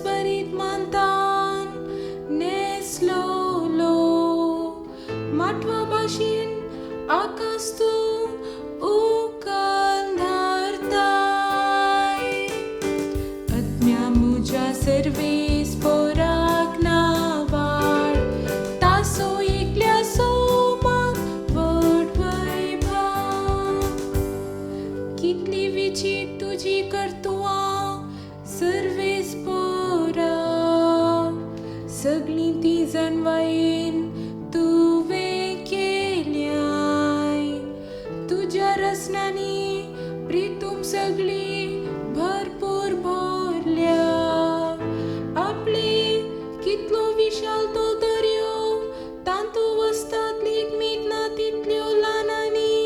बरीत मानतान नेसलोलो माटवा भाशेन आकाश तू उकन धरताय आत्म्या मुजा सर्वेस पोराक नावाड तासो एकल्या सोमाक वड वैभव कितली विचित्र तुझी कर्तुआं सर्वेस पोरा सगळी ती जनवायेन तुवें केल्याय तुज्या रसनांनी प्रितूम सगळी भरपूर भरल्या आपले कितलो विशाल तो दर्यो तांतू वस्तात लेक मीत ना तितल्यो ल्हानांनी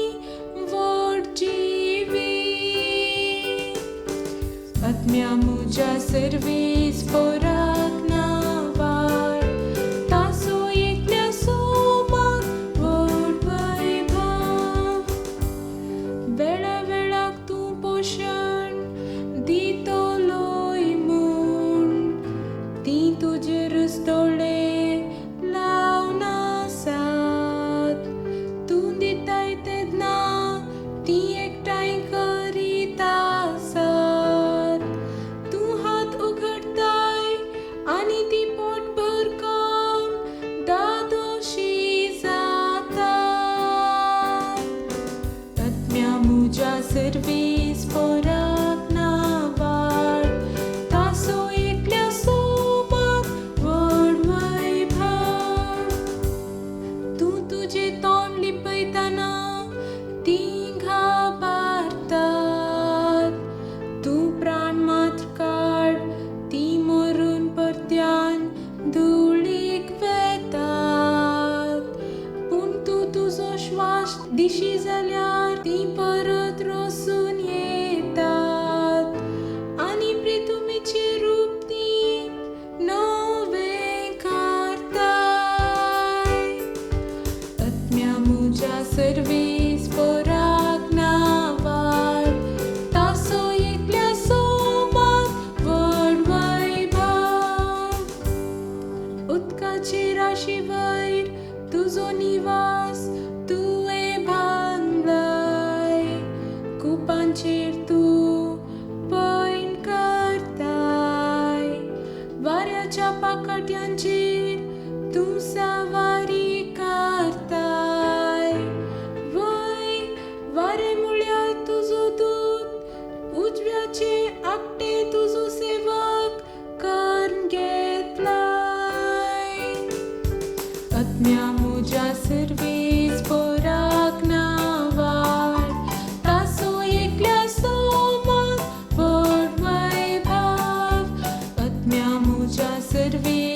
व्हड जिवी आत्म्या मुजा सर्वेस पोराक नावाड तासो एकल्या सोमाक व्हड वैभव वेळा वेळाक तूं पोशण दितलोय म्हूण ती तुजेरूच दोळे लावन आसात तूं दिताय तेन्ना ती एकठांय करीत आसात तूं हात उगडताय आनी ती पोटभर खावन दादोशी जातात आत्म्या मुजा सर्वेस पोराक नावाड तासो एकल्या सोमाक व्हड वैभव तूं तुजें तोंड लिपयतना तीं घाबरतात तूं प्राण मात्र काड तीं मरून परत्यान धुळीक वेतात पूण तूं तुजो श्वास दिशी जाल्यार तीं परत रोसून येतात आनी प्रितुमेचें रूप तीं नवें करताय आत्म्या मुजा सर्वेस पोराक नावाड तासो एकल्या सोमाक व्हड वैभव उदकाचे राशी वयर तुजो निवास तुवें बांदलाय कुपांचेर तूं पैन करताय वाऱ्याच्या पाकट्यांचेर तूं सवारी करताय वय वारे मुळ्यार तुजो दूत उजव्याचे आकटे तुजो सेवक करून घेतलाय आत्म्या मुजा सर्वेस पोराक नावाड तासो एकल्या सोमाक व्हड वैभव आत्म्या मुजा सर्वेस